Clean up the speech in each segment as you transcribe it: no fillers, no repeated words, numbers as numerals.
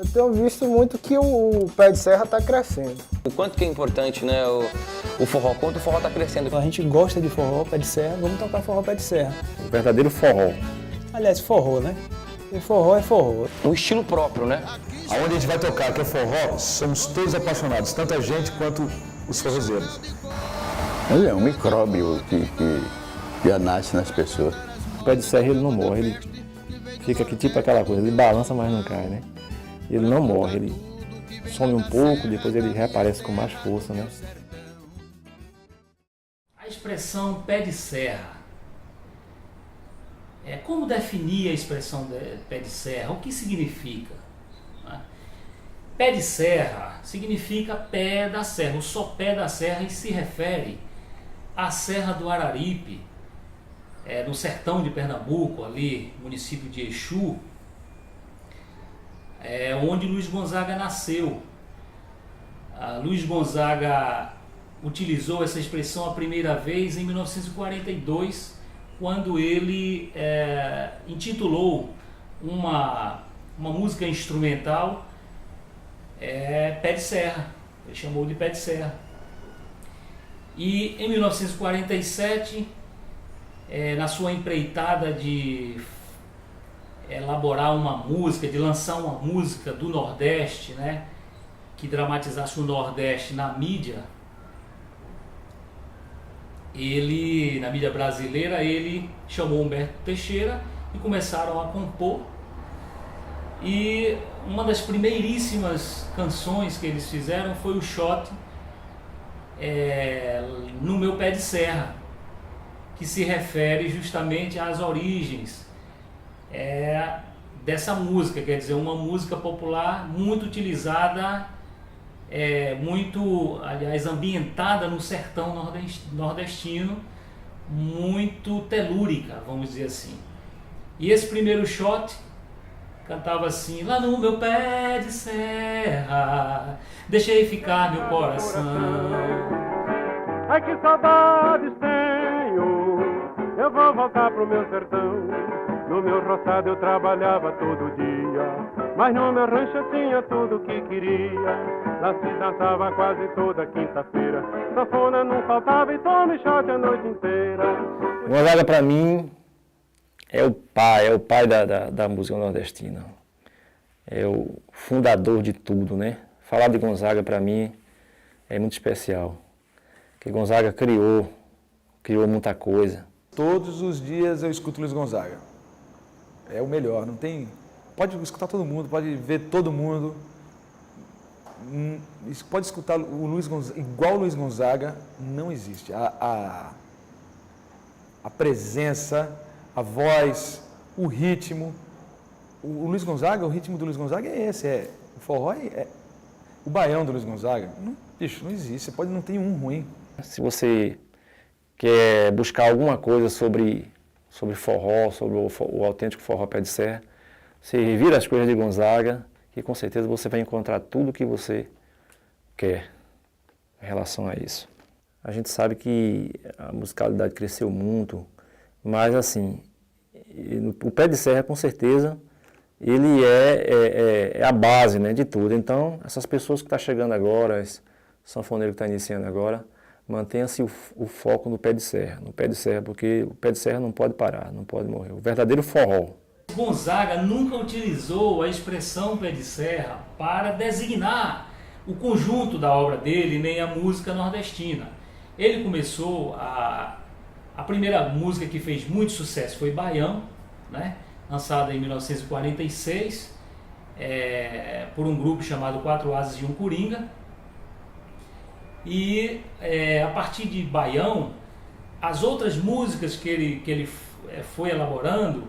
Eu tenho visto muito que o pé de serra está crescendo. O quanto que é importante, né, o forró, quanto o forró está crescendo. A gente gosta de forró, pé de serra, vamos tocar forró, pé de serra. O verdadeiro forró. Aliás, forró, né? E forró é forró. Um estilo próprio, né? Aonde a gente vai tocar, que é forró, somos todos apaixonados, tanto a gente quanto os forrozeiros. Ele é um micróbio que já nasce nas pessoas. O pé de serra ele não morre, ele fica aqui tipo aquela coisa, ele balança, mas não cai, né? Ele não morre, ele some um pouco, depois ele reaparece com mais força, né? A expressão pé de serra. Como definir a expressão pé de serra? O que significa? Pé de serra significa pé da serra, o sopé da serra, e se refere à Serra do Araripe, no sertão de Pernambuco, ali, município de Exu, onde Luiz Gonzaga nasceu. Luiz Gonzaga utilizou essa expressão a primeira vez em 1942, quando ele intitulou uma música instrumental Pé de Serra. Ele chamou de Pé de Serra. E em 1947, na sua empreitada de elaborar uma música, de lançar uma música do Nordeste, né, que dramatizasse o Nordeste na mídia, na mídia brasileira, ele chamou Humberto Teixeira e começaram a compor. E uma das primeiríssimas canções que eles fizeram foi o shot No Meu Pé de Serra, que se refere justamente às origens dessa música, quer dizer, uma música popular muito utilizada, muito, aliás, ambientada no sertão nordestino, muito telúrica, vamos dizer assim. E esse primeiro shot cantava assim: lá no meu pé de serra, deixei ficar meu coração. Ai, que saudades tenho, eu vou voltar pro meu sertão. No meu roçado eu trabalhava todo dia, mas no meu rancho eu tinha tudo o que queria. Lá se dançava quase toda quinta-feira, sanfona não faltava e tome shot a noite inteira. Gonzaga, para mim, é o pai da música nordestina. É o fundador de tudo, né? Falar de Gonzaga, para mim, é muito especial. Porque Gonzaga criou muita coisa. Todos os dias eu escuto Luiz Gonzaga. É o melhor, não tem... Pode escutar todo mundo, pode ver todo mundo. Pode escutar o Luiz Gonzaga, igual o Luiz Gonzaga, não existe. A presença, a voz, o ritmo. O Luiz Gonzaga, o ritmo do Luiz Gonzaga é esse, o forró o baião do Luiz Gonzaga. Bicho, não existe, não tem um ruim. Se você quer buscar alguma coisa sobre forró, sobre o autêntico forró pé de serra, você revira as coisas de Gonzaga, que com certeza você vai encontrar tudo o que você quer em relação a isso. A gente sabe que a musicalidade cresceu muito, mas assim, o pé de serra com certeza ele é a base, né, de tudo. Então, essas pessoas que estão chegando agora, esse sanfoneiro que está iniciando agora, mantenha-se o foco no pé de serra, porque o pé de serra não pode parar, não pode morrer. O verdadeiro forró. Gonzaga nunca utilizou a expressão pé de serra para designar o conjunto da obra dele, nem a música nordestina. Ele começou a primeira música que fez muito sucesso foi Baião, né? lançada em 1946 por um grupo chamado Quatro Asas e um Coringa. E a partir de Baião, as outras músicas que ele foi elaborando,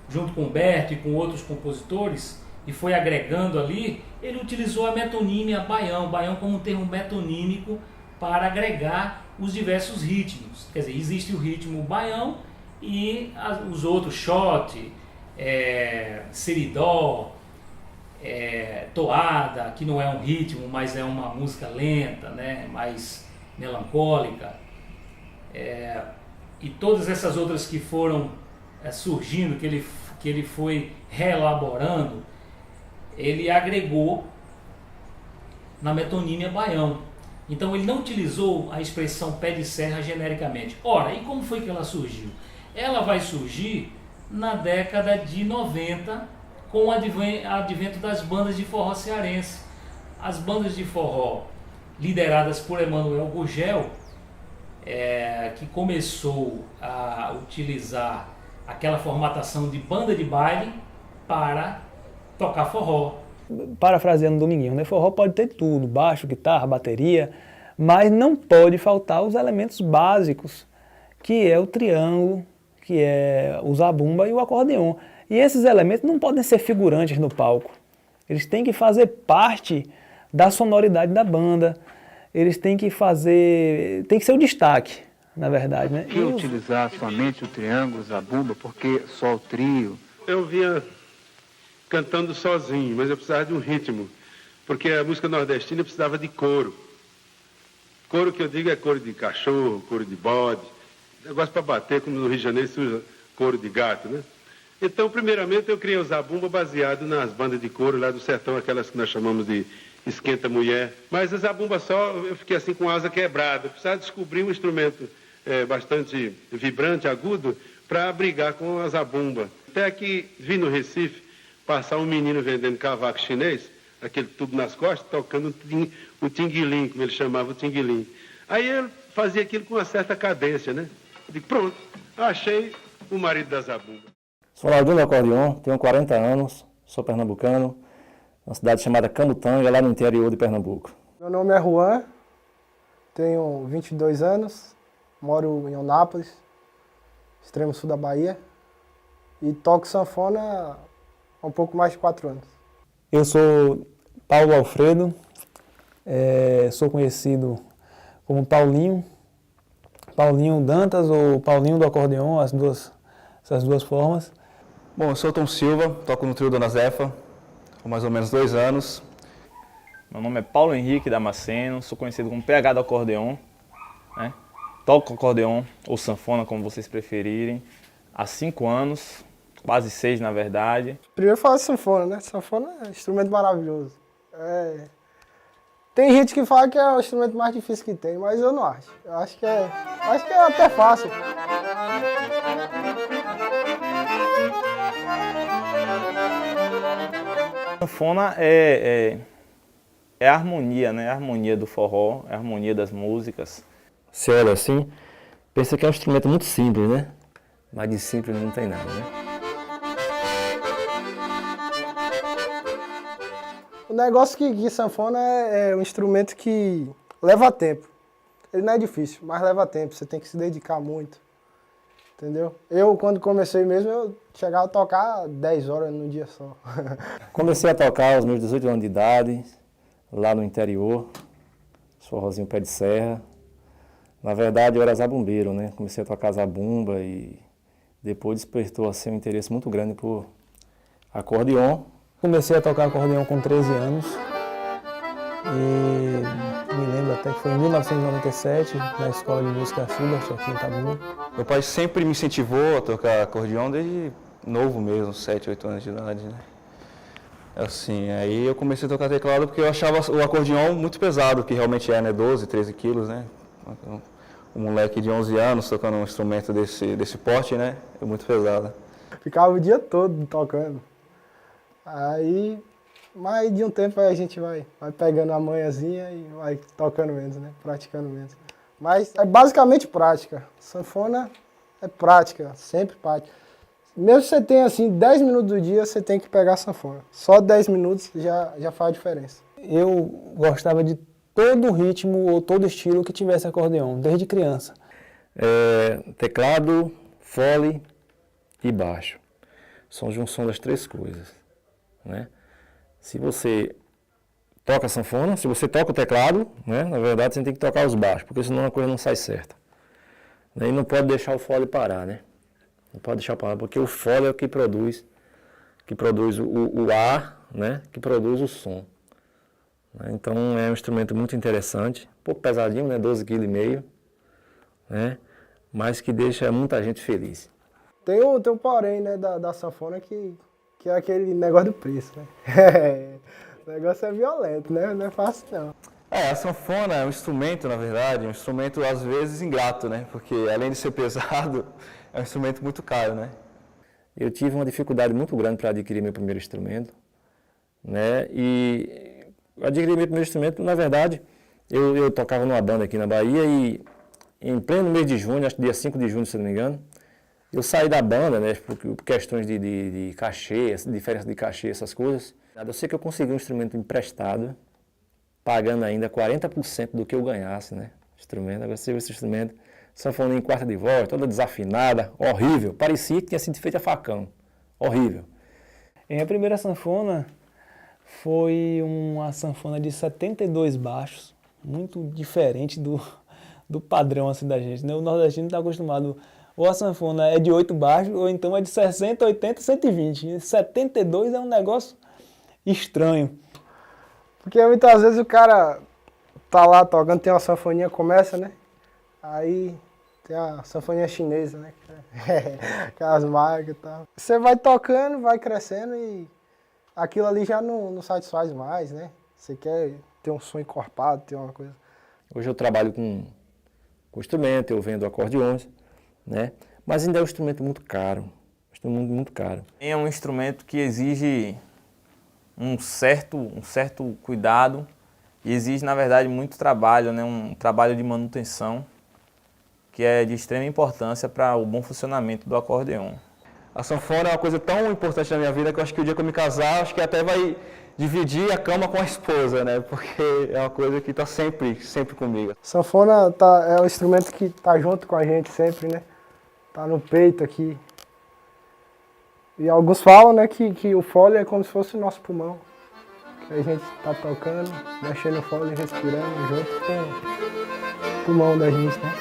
junto com Humberto e com outros compositores, e foi agregando ali, ele utilizou a metonímia Baião como um termo metonímico para agregar os diversos ritmos. Quer dizer, existe o ritmo Baião e os outros, shot, seridó, toada, que não é um ritmo, mas é uma música lenta, né, mais melancólica, e todas essas outras que foram surgindo, que ele foi reelaborando, ele agregou na metonímia Baião. Então ele não utilizou a expressão pé de serra genericamente. Ora, e como foi que ela surgiu? Ela vai surgir na década de 90, com o advento das bandas de forró cearense. As bandas de forró lideradas por Emanuel Gurgel, que começou a utilizar aquela formatação de banda de baile para tocar forró. Parafraseando Dominguinho, né? Forró pode ter tudo, baixo, guitarra, bateria, mas não pode faltar os elementos básicos, que é o triângulo, que é o zabumba e o acordeon. E esses elementos não podem ser figurantes no palco. Eles têm que fazer parte da sonoridade da banda. Eles têm que fazer... tem que ser o destaque, na verdade, né? E utilizar somente o triângulo, zabumba, porque só o trio... Eu vinha cantando sozinho, mas eu precisava de um ritmo, porque a música nordestina precisava de coro. Coro que eu digo é coro de cachorro, coro de bode, negócio para bater, como no Rio de Janeiro se usa coro de gato, né? Então, primeiramente, eu criei o zabumba baseado nas bandas de coro lá do sertão, aquelas que nós chamamos de esquenta mulher. Mas a zabumba só, eu fiquei assim com a asa quebrada. Eu precisava descobrir um instrumento bastante vibrante, agudo, para brigar com a zabumba. Até que vi no Recife passar um menino vendendo cavaco chinês, aquele tubo nas costas, tocando o tinguilim, como ele chamava o tinguilim. Aí ele fazia aquilo com uma certa cadência, né? Eu digo, pronto, achei o marido da zabumba. Sou Laudinho do acordeon, tenho 40 anos, sou pernambucano, uma cidade chamada Camutanga, lá no interior de Pernambuco. Meu nome é Juan, tenho 22 anos, moro em Onápolis, extremo sul da Bahia, e toco sanfona há um pouco mais de 4 anos. Eu sou Paulo Alfredo, sou conhecido como Paulinho Dantas ou Paulinho do acordeon, essas duas formas. Bom, eu sou Tom Silva, toco no trio Dona Zefa há mais ou menos 2 anos. Meu nome é Paulo Henrique Damasceno, sou conhecido como PH do acordeon, né? Toco acordeon ou sanfona, como vocês preferirem, há 5 anos, quase 6 na verdade. Primeiro falar de sanfona, né? Sanfona é um instrumento maravilhoso. Tem gente que fala que é o instrumento mais difícil que tem, mas eu não acho. Eu acho que é até fácil. A sanfona é a harmonia, né? A harmonia do forró, a harmonia das músicas. Você olha assim, pensa que é um instrumento muito simples, né? Mas de simples não tem nada, né? O negócio que sanfona é um instrumento que leva tempo. Ele não é difícil, mas leva tempo. Você tem que se dedicar muito. Entendeu? Eu, quando comecei mesmo, eu chegava a tocar 10 horas num dia só. Comecei a tocar aos meus 18 anos de idade, lá no interior, forrozinho pé de serra. Na verdade, eu era zabumbeiro, né? Comecei a tocar zabumba e depois despertou assim, um interesse muito grande por acordeon. Comecei a tocar acordeon com 13 anos e me lembro até que foi em 1997, na Escola de Música Schubert, aqui em Itabuna. Meu pai sempre me incentivou a tocar acordeon desde novo mesmo, 7, 8 anos de idade, né? Assim, aí eu comecei a tocar teclado porque eu achava o acordeon muito pesado, que realmente é, né? 12, 13 quilos, né? Um moleque de 11 anos tocando um instrumento desse porte, né? É muito pesado. Ficava o dia todo tocando. Aí, mas de um tempo aí a gente vai pegando a manhãzinha e vai tocando menos, né? Praticando menos. Mas é basicamente prática. Sanfona é prática, sempre prática. Mesmo que você tenha assim 10 minutos do dia, você tem que pegar a sanfona. Só 10 minutos já faz a diferença. Eu gostava de todo ritmo ou todo estilo que tivesse acordeon, desde criança. Teclado, fole e baixo. São a junção das três coisas, né? Se você toca a sanfona, se você toca o teclado, né, na verdade você tem que tocar os baixos, porque senão a coisa não sai certa. E não pode deixar o fole parar, né? Não pode deixar parar, porque o fole é o que produz o ar, né, que produz o som. Então é um instrumento muito interessante, um pouco pesadinho, né, 12,5 kg, né, mas que deixa muita gente feliz. Tem um porém, né, da sanfona que é aquele negócio do preço, né? O negócio é violento, né? Não é fácil não. A sanfona é um instrumento, na verdade, um instrumento às vezes ingrato, né? Porque além de ser pesado, é um instrumento muito caro, né? Eu tive uma dificuldade muito grande para adquirir meu primeiro instrumento, né? E adquiri meu primeiro instrumento, na verdade, eu tocava numa banda aqui na Bahia e em pleno mês de junho, acho que dia 5 de junho, se não me engano, eu saí da banda, né, por questões de cachê, diferença de cachê, essas coisas. Eu sei que eu consegui um instrumento emprestado, pagando ainda 40% do que eu ganhasse, né, instrumento. Agora você viu esse instrumento, sanfona em quarta de voz, toda desafinada, horrível, parecia que tinha sido feita a facão, horrível. Minha primeira sanfona foi uma sanfona de 72 baixos, muito diferente do padrão assim da gente, né? O nordestino está acostumado, ou a sanfona é de 8 baixos, ou então é de 60, 80, 120. 72 é um negócio estranho. Porque muitas vezes o cara tá lá tocando, tem uma sanfoninha, começa, né? Aí tem a sanfoninha chinesa, né? Aquelas marcas e tal. Você vai tocando, vai crescendo e aquilo ali já não satisfaz mais, né? Você quer ter um som encorpado, ter uma coisa. Hoje eu trabalho com instrumento, eu vendo acordeões, né? Mas ainda é um instrumento muito caro, muito caro. É um instrumento que exige um certo cuidado e exige, na verdade, muito trabalho, né? Um trabalho de manutenção que é de extrema importância para o bom funcionamento do acordeão. A sanfona é uma coisa tão importante na minha vida que eu acho que o dia que eu me casar, acho que até vai dividir a cama com a esposa, né? Porque é uma coisa que está sempre comigo. Sanfona é um instrumento que tá junto com a gente sempre, né? Tá no peito aqui. E alguns falam, né, que o fole é como se fosse o nosso pulmão. Que a gente tá tocando, mexendo o fole, respirando junto com o pulmão da gente, né?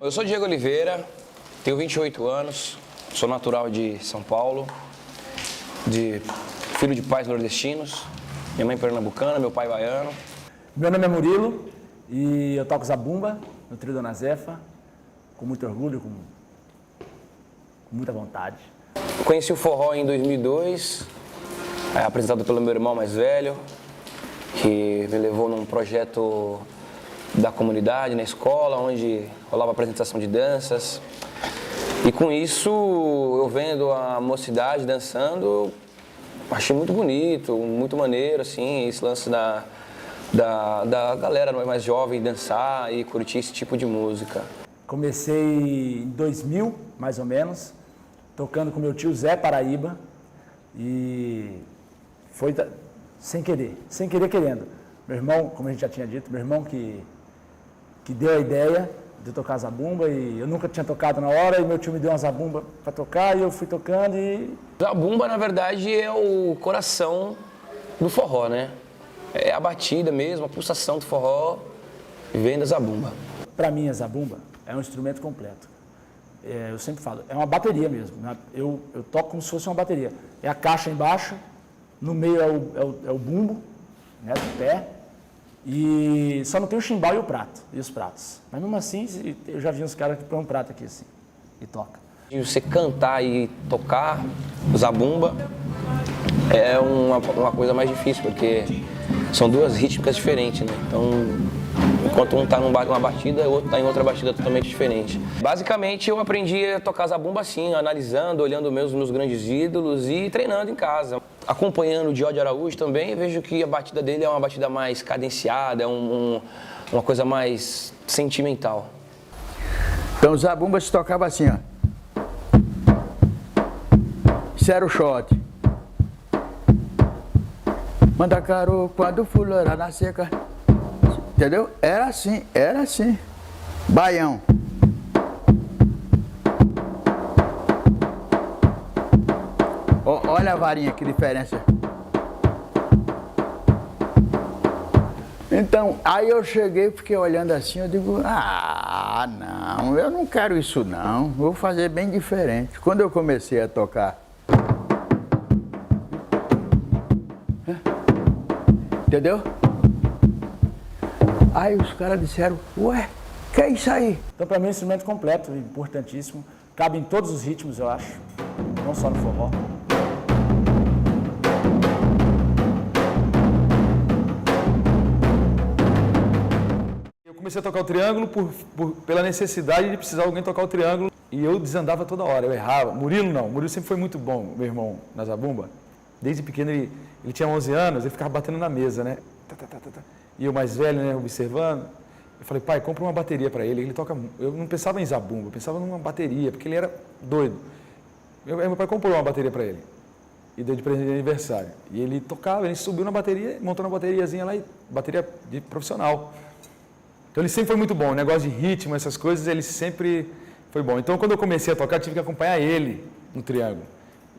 Eu sou Diego Oliveira, tenho 28 anos, sou natural de São Paulo, filho de pais nordestinos, minha mãe pernambucana, meu pai baiano. Meu nome é Murilo e eu toco zabumba no trio Dona Zefa, com muito orgulho, com muita vontade. Eu conheci o forró em 2002, apresentado pelo meu irmão mais velho, que me levou num projeto da comunidade, na escola, onde rolava apresentação de danças. E com isso, eu vendo a mocidade dançando, achei muito bonito, muito maneiro, assim, esse lance da galera mais jovem dançar e curtir esse tipo de música. Comecei em 2000, mais ou menos, tocando com meu tio Zé Paraíba e foi sem querer querendo. Meu irmão, como a gente já tinha dito, meu irmão que deu a ideia de tocar zabumba e eu nunca tinha tocado na hora e meu tio me deu uma zabumba para tocar e eu fui tocando e... Zabumba, na verdade, é o coração do forró, né? É a batida mesmo, a pulsação do forró, vem da zabumba. Para mim, a zabumba é um instrumento completo. Eu sempre falo, é uma bateria mesmo. Né? Eu toco como se fosse uma bateria. É a caixa embaixo, no meio é o bumbo, né, do pé, e só não tem o chimbal e o prato, e os pratos. Mas mesmo assim, eu já vi uns caras que põem um prato aqui assim, e toca. E você cantar e tocar zabumba é uma coisa mais difícil, porque são duas rítmicas diferentes, né? Então, enquanto um está numa batida, o outro está em outra batida totalmente diferente. Basicamente, eu aprendi a tocar zabumba assim, analisando, olhando os meus grandes ídolos e treinando em casa. Acompanhando o Jorge Araújo também, vejo que a batida dele é uma batida mais cadenciada, é uma coisa mais sentimental. Então, o zabumba se tocava assim, ó. Isso era o shot. Manda caro quando fulora na seca. Entendeu? Era assim, era assim. Baião. Olha a varinha, que diferença. Então, aí eu cheguei, fiquei olhando assim, eu digo, não, eu não quero isso não, vou fazer bem diferente. Quando eu comecei a tocar, entendeu? Aí os caras disseram, ué, que é isso aí? Então, para mim, é um instrumento completo, importantíssimo. Cabe em todos os ritmos, eu acho, não só no forró. Eu comecei a tocar o triângulo pela necessidade de precisar alguém tocar o triângulo. E eu desandava toda hora, eu errava. Murilo sempre foi muito bom, meu irmão, na zabumba. Desde pequeno, ele tinha 11 anos, ele ficava batendo na mesa, né? E eu mais velho, né, observando. Eu falei, pai, compra uma bateria para ele. Ele toca. Eu não pensava em zabumba, eu pensava numa bateria, porque ele era doido. Meu pai comprou uma bateria para ele e deu de presente de aniversário. E ele tocava, ele subiu na bateria, montou uma bateriazinha lá, bateria de profissional. Então ele sempre foi muito bom, o negócio de ritmo, essas coisas, ele sempre foi bom. Então quando eu comecei a tocar, eu tive que acompanhar ele no triângulo.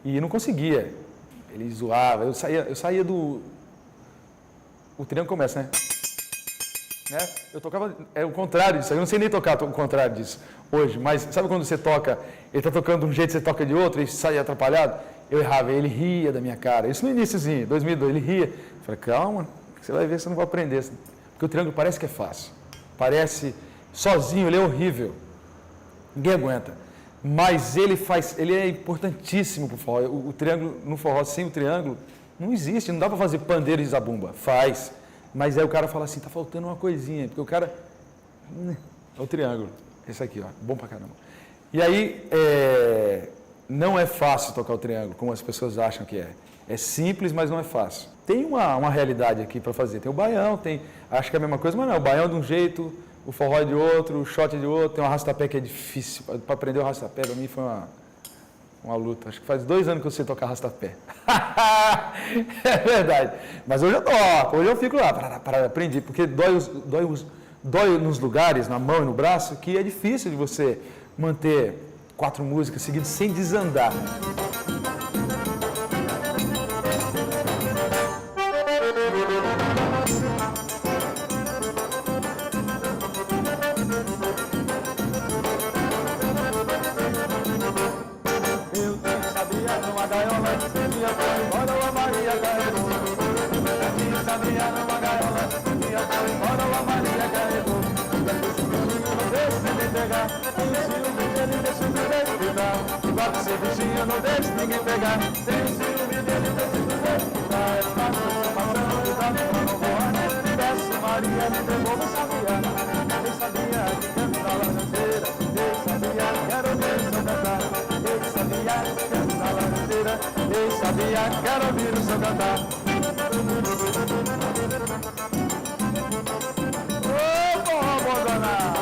E não conseguia. Ele zoava, eu saía do... O triângulo começa, né? Eu tocava, é o contrário disso, eu não sei nem tocar o contrário disso hoje, mas sabe quando você toca, ele está tocando de um jeito, você toca de outro e sai atrapalhado? Eu errava, ele ria da minha cara, isso no iníciozinho, 2002, ele ria. Eu falei, calma, você vai ver, você não vai aprender, porque o triângulo parece que é fácil, parece sozinho, ele é horrível, ninguém aguenta, mas ele é importantíssimo para o forró. O triângulo, no forró, sem o triângulo, não existe, não dá para fazer pandeiro e zabumba, faz. Mas aí o cara fala assim, tá faltando uma coisinha, porque o cara... É o triângulo, esse aqui, ó, bom pra caramba. E aí, não é fácil tocar o triângulo, como as pessoas acham que é. É simples, mas não é fácil. Tem uma realidade aqui para fazer, tem o baião, acho que é a mesma coisa, mas não, o baião é de um jeito, o forró é de outro, o shot é de outro, tem um arrastapé que é difícil. Para aprender o arrastapé, para mim foi uma luta. Acho que faz 2 anos que eu sei tocar arrastapé. É verdade. Mas hoje eu toco, hoje eu fico lá, aprendi, porque dói nos lugares, na mão e no braço, que é difícil de você manter 4 músicas seguidas sem desandar. Não deixe ninguém pegar, tem ciúme dele, deixa eu ver. Eu faço essa passão, eu não vou antes. Peço Maria, me devolva o sabiá. Eu sabia que canto na laranjeira, eu sabia, quero ouvir o seu cantar. Eu sabia que canto na laranjeira, eu sabia, quero ouvir o seu cantar. Ô, porra, abandonado!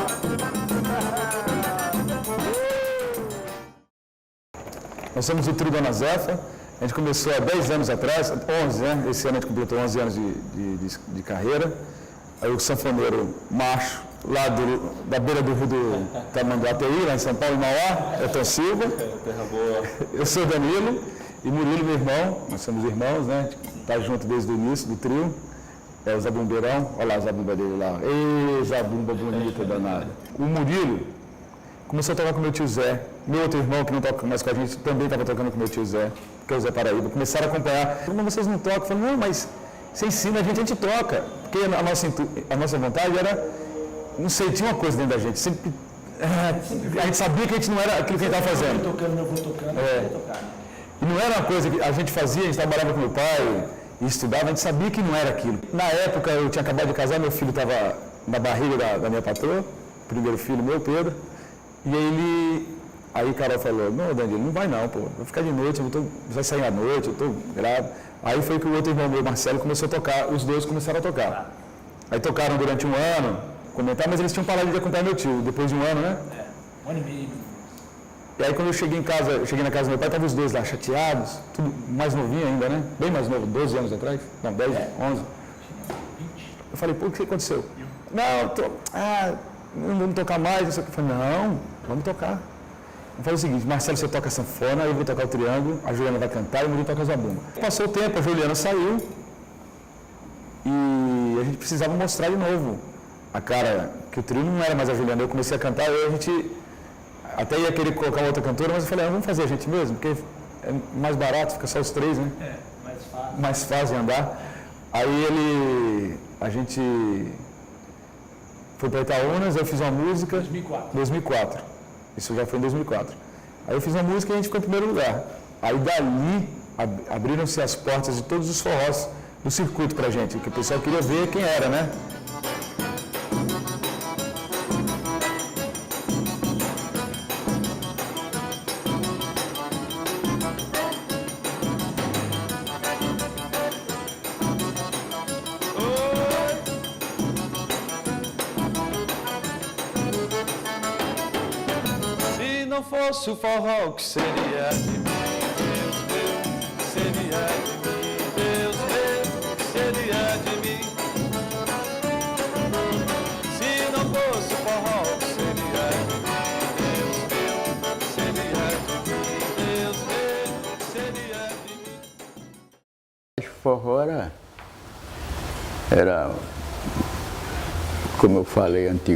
Nós somos o Trio Dona Zefa, a gente começou há 10 anos atrás, 11, né? Esse ano a gente completou 11 anos de carreira. Aí o sanfoneiro macho, lá da beira do rio do Tamanduateí, lá em São Paulo, Mauá, é Tom Silva. Eu sou Danilo, E Murilo, meu irmão, nós somos irmãos, né? A gente tá junto desde o início do trio. É o Zabumbeirão, olha lá a zabumba dele lá. Ei, zabumba bonita, danada. O Murilo começou a tocar com meu tio Zé. Meu outro irmão, que não toca mais com a gente, também estava tocando com meu tio Zé, que é o Zé Paraíba. Começaram a acompanhar. Mas vocês não tocam? Eu falei, não, mas você ensina a gente toca. Porque a nossa vontade era, não sei, tinha uma coisa dentro da gente. Sempre, a gente sabia que a gente não era aquilo que a gente estava fazendo. Eu vou tocando, eu vou tocar. E não era uma coisa que a gente fazia, a gente trabalhava com meu pai e estudava, a gente sabia que não era aquilo. Na época, eu tinha acabado de casar, meu filho estava na barriga da minha patroa, primeiro filho meu, Pedro. E aí Carol falou, não, Danilo, não vai não, pô, vai ficar de noite, vai sair à noite, eu estou grávida. Aí foi que o outro irmão meu, Marcelo, começou a tocar, os dois começaram a tocar. Aí tocaram durante um ano, comentaram, mas eles tinham parado de acompanhar meu tio, depois de um ano, né? Um ano e meio. E aí quando eu cheguei na casa do meu pai, estavam os dois lá chateados, tudo mais novinho ainda, né? Bem mais novo, 12 anos atrás, não, 10, 11. Eu falei, pô, o que aconteceu? Não vamos tocar mais, isso aqui. Eu falei, não, vamos tocar. Eu falei o seguinte, Marcelo, você toca sanfona, eu vou tocar o triângulo, a Juliana vai cantar e o Murilo toca a zabumba. Passou o tempo, a Juliana saiu e a gente precisava mostrar de novo a cara, que o trio não era mais a Juliana. Eu comecei a cantar e a gente até ia querer colocar uma outra cantora, mas eu falei, vamos fazer a gente mesmo, porque é mais barato, fica só os três, né? Mais fácil. Mais fácil de andar. Aí a gente foi para Itaúnas, eu fiz uma música... 2004. Isso já foi em 2004. Aí eu fiz uma música e a gente ficou em primeiro lugar. Aí dali abriram-se as portas de todos os forrós do circuito pra gente, que o pessoal queria ver quem era, né? Se não fosse o forró, o que seria de mim, Deus meu? Seria de mim, Deus meu, o que seria de mim? Se não fosse o forró, o que seria de mim, Deus meu? O que seria de mim, Deus meu, o que seria de mim? O forró era, como eu falei antes,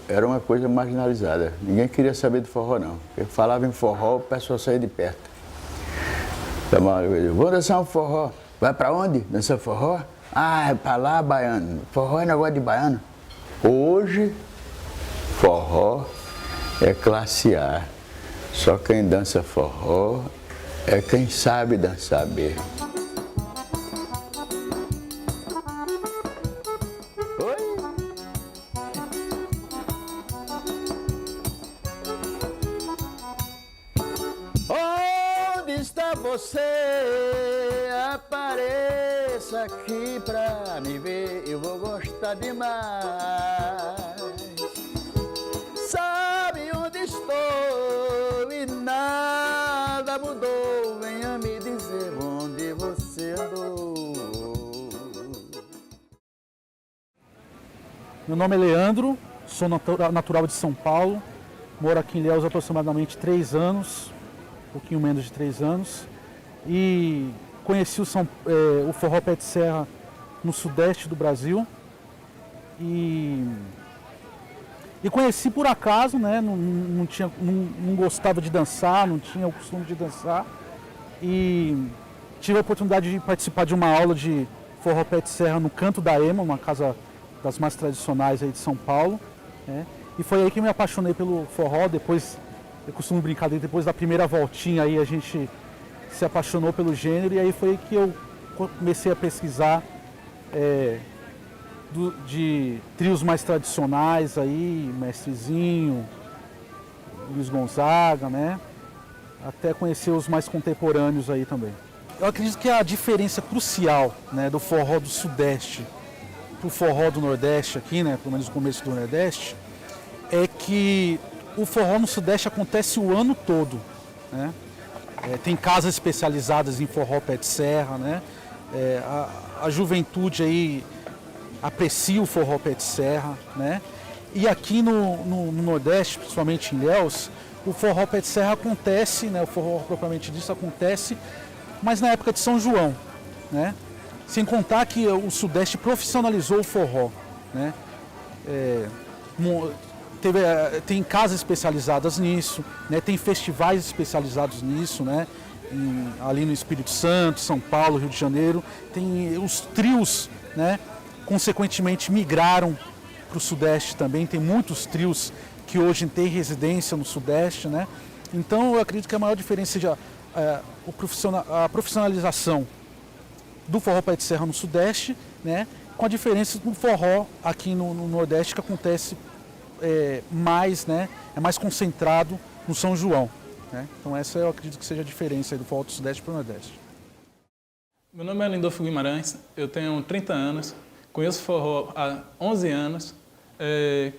era uma coisa marginalizada. Ninguém queria saber do forró, não. Eu falava em forró, o pessoal saía de perto. Vou dançar um forró. Vai pra onde? Dançar forró? Ah, é pra lá, baiano. Forró é negócio de baiano. Hoje, forró é classe A. Só quem dança forró é quem sabe dançar mesmo. Você apareça aqui pra me ver, eu vou gostar demais. Sabe onde estou e nada mudou, venha me dizer onde você andou. Meu nome é Leandro, sou natural de São Paulo, moro aqui em Ilhéus há aproximadamente 3 anos, um pouquinho menos de 3 anos. E conheci o forró pé de serra no sudeste do Brasil e conheci por acaso, né? Não gostava de dançar, não tinha o costume de dançar e tive a oportunidade de participar de uma aula de forró pé de serra no Canto da Ema, uma casa das mais tradicionais aí de São Paulo, né? E foi aí que me apaixonei pelo forró. Depois, eu costumo brincar, depois da primeira voltinha aí a gente se apaixonou pelo gênero e aí foi que eu comecei a pesquisar de trios mais tradicionais aí, Mestrezinho, Luiz Gonzaga, né? Até conhecer os mais contemporâneos aí também. Eu acredito que a diferença crucial, né, do forró do Sudeste para o forró do Nordeste aqui, né, pelo menos no começo do Nordeste, é que o forró no Sudeste acontece o ano todo, né? Tem casas especializadas em forró pé de serra, né? A juventude aí aprecia o forró pé de serra, né? E aqui no Nordeste, principalmente em Ilhéus, o forró pé de serra acontece, né, o forró propriamente disso acontece, mas na época de São João, né? Sem contar que o Sudeste profissionalizou o forró, né? Tem casas especializadas nisso, né? Tem festivais especializados nisso, né? Ali no Espírito Santo, São Paulo, Rio de Janeiro. Tem os trios, né? Consequentemente migraram para o Sudeste também. Tem muitos trios que hoje têm residência no Sudeste, né? Então eu acredito que a maior diferença seja a profissionalização do forró pé de serra no Sudeste, né? Com a diferença do forró aqui no Nordeste, que acontece mais, né? É mais concentrado no São João, né? Então essa eu acredito que seja a diferença aí do forró do Sudeste para o Nordeste. Meu nome é Lindolfo Guimarães, eu tenho 30 anos, conheço forró há 11 anos.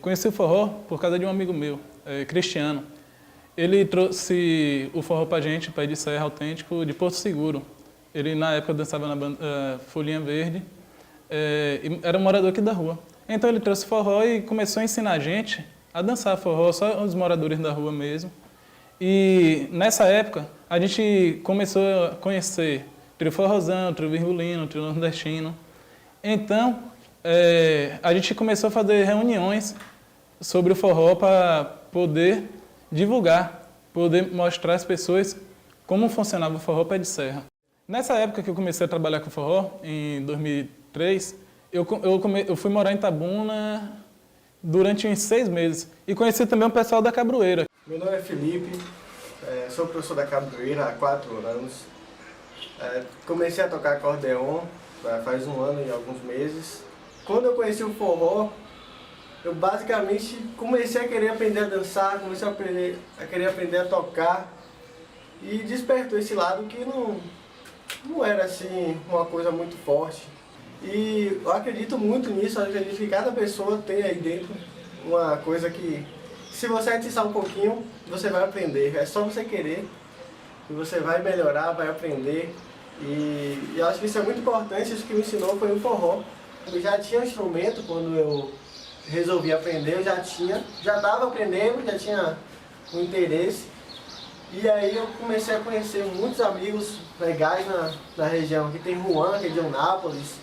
Conheci o forró por causa de um amigo meu, Cristiano. Ele trouxe o forró pra gente, Pé de Serra Autêntico, de Porto Seguro. Ele, na época, dançava na banda Folhinha Verde, e era um morador aqui da rua. Então ele trouxe forró e começou a ensinar a gente a dançar forró, só os moradores da rua mesmo. E nessa época, a gente começou a conhecer trio forrozão, trio virgulino, trio nordestino. Então, a gente começou a fazer reuniões sobre o forró para poder divulgar, poder mostrar às pessoas como funcionava o forró pé de serra. Nessa época que eu comecei a trabalhar com forró, em 2003, eu fui morar em Itabuna durante uns 6 meses e conheci também o pessoal da Cabroeira. Meu nome é Felipe, sou professor da Cabroeira há 4 anos. Comecei a tocar acordeon faz 1 ano e alguns meses. Quando eu conheci o forró, eu basicamente comecei a querer aprender a dançar, comecei a querer aprender a tocar e despertou esse lado que não era assim uma coisa muito forte. E eu acredito muito nisso, eu acredito que cada pessoa tem aí dentro uma coisa que, se você atiçar um pouquinho, você vai aprender. É só você querer e você vai melhorar, vai aprender. E eu acho que isso é muito importante, isso que me ensinou foi o forró. Eu já tinha um instrumento quando eu resolvi aprender, eu já estava aprendendo, já tinha um interesse. E aí eu comecei a conhecer muitos amigos legais na região. Aqui tem Juan, que é de Eunápolis,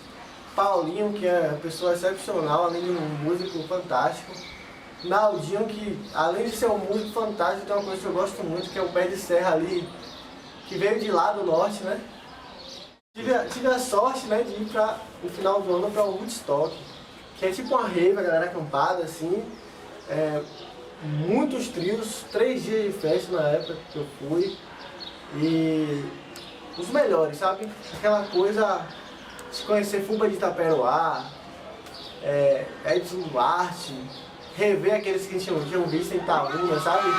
Paulinho, que é uma pessoa excepcional, além de um músico fantástico. Naldinho, que além de ser um músico fantástico, tem uma coisa que eu gosto muito, que é o pé de serra ali, que veio de lá do norte, né? Tive a sorte, né, de ir no final do ano para o Woodstock, que é tipo uma rave, a galera acampada, assim. Muitos trios, 3 dias de festa na época que eu fui. E os melhores, sabe? Aquela coisa de conhecer Fuba de Itaperoá, Edson Duarte, rever aqueles que tinham visto em Itaúna, sabe?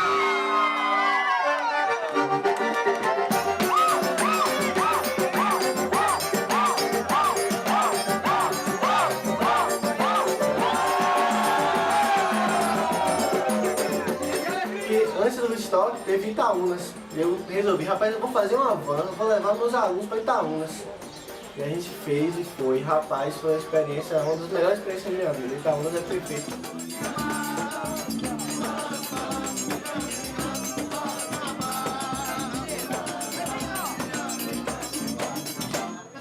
Antes do Woodstock teve Itaúnas. Eu resolvi, rapaz, eu vou fazer uma van, vou levar meus alunos para Itaúnas. E a gente fez e foi, rapaz, foi uma experiência, uma das melhores experiências da minha vida. Itaúnas é perfeito.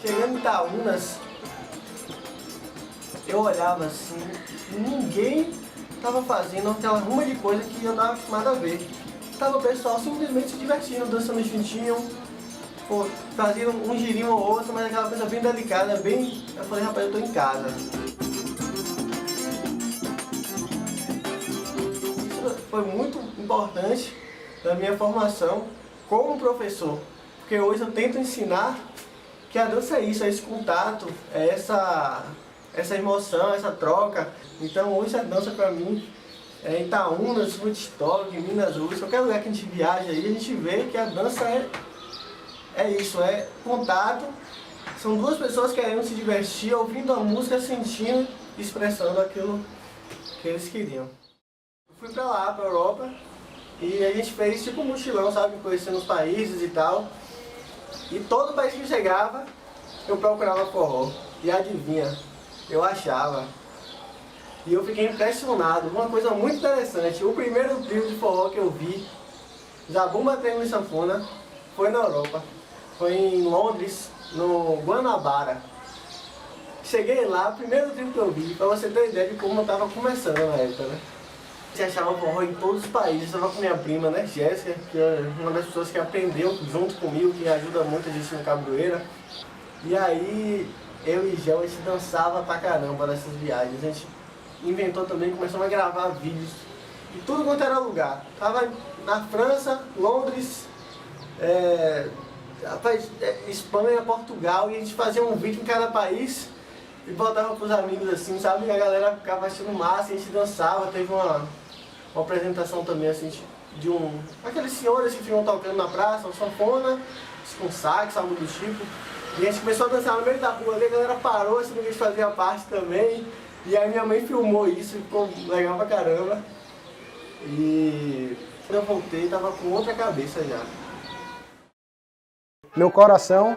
Chegando em Itaúnas, eu olhava assim, ninguém estava fazendo aquela ruma de coisa que eu estava acostumado a ver. Tava o pessoal simplesmente se divertindo, dançando juntinho, fazendo um girinho ou outro, mas aquela coisa bem delicada, bem... Eu falei, rapaz, eu tô em casa. Isso foi muito importante na minha formação como professor, porque hoje eu tento ensinar que a dança é isso, é esse contato, é essa emoção, essa troca. Então hoje a dança pra mim é Itaúnas, Woodstock, Minas Gerais, qualquer lugar que a gente viaja aí, a gente vê que a dança é isso, é contato. São 2 pessoas querendo se divertir, ouvindo a música, sentindo, expressando aquilo que eles queriam. Eu fui pra lá, pra Europa, e a gente fez tipo um mochilão, sabe, conhecendo os países e tal. E todo país que chegava, eu procurava forró. E adivinha, eu achava. E eu fiquei impressionado. Uma coisa muito interessante, o primeiro trio de forró que eu vi Zabumba Triângulo e Sanfona foi na Europa, foi em Londres, no Guanabara. Cheguei lá, primeiro trio que eu vi, pra você ter ideia de como eu tava começando na época, né? Você achava forró em todos os países, eu tava com minha prima, né, Jéssica, que é uma das pessoas que aprendeu junto comigo, que ajuda muito a gente no Cabroeira. E aí, eu e Gel, a gente dançava pra caramba nessas viagens. A gente inventou também, começamos a gravar vídeos e tudo quanto era lugar. Tava na França, Londres, Espanha, Portugal, e a gente fazia um vídeo em cada país e botava pros amigos assim, sabe? E a galera ficava achando massa, e a gente dançava. Teve uma apresentação também assim de aqueles senhores que ficam tocando na praça, uma sanfona, com sax, algo do tipo. E a gente começou a dançar no meio da rua ali, a galera parou, assim, que a gente fazia parte também. E aí minha mãe filmou isso, ficou legal pra caramba. E quando eu voltei, tava com outra cabeça já. Meu coração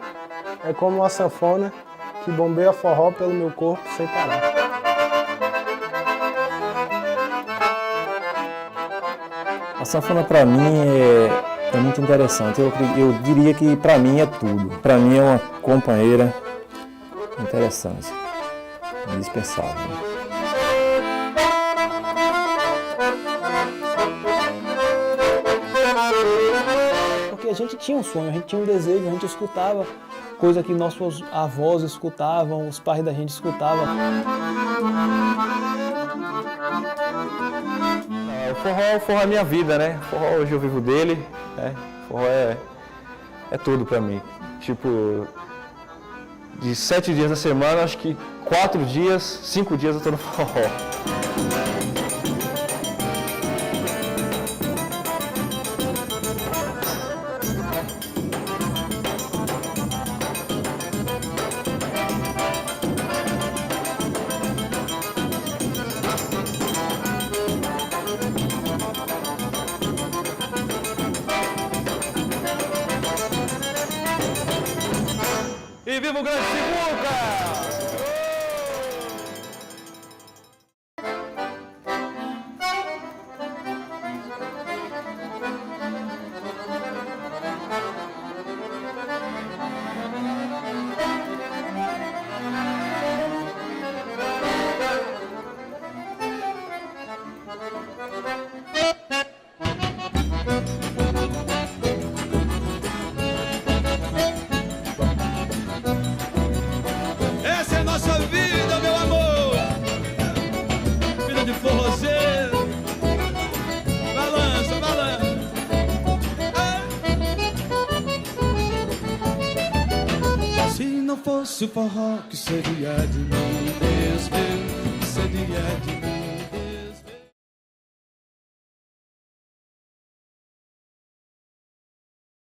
é como uma sanfona que bombeia forró pelo meu corpo sem parar. A sanfona para mim é muito interessante. Eu diria que para mim é tudo. Para mim é uma companheira interessante, indispensável. Porque a gente tinha um sonho, a gente tinha um desejo, a gente escutava coisa que nossos avós escutavam, os pais da gente escutavam. O forró é minha vida, né? O forró hoje eu vivo dele, né? O forró é tudo pra mim. Tipo, de 7 dias da semana, acho que 4 dias, 5 dias eu tô no forró. E viva o Grande Simuca! Essa é a nossa vida, meu amor. Vida de forrozeiro. Balança, balança. Se não fosse o forró, que seria de mim, Deus meu?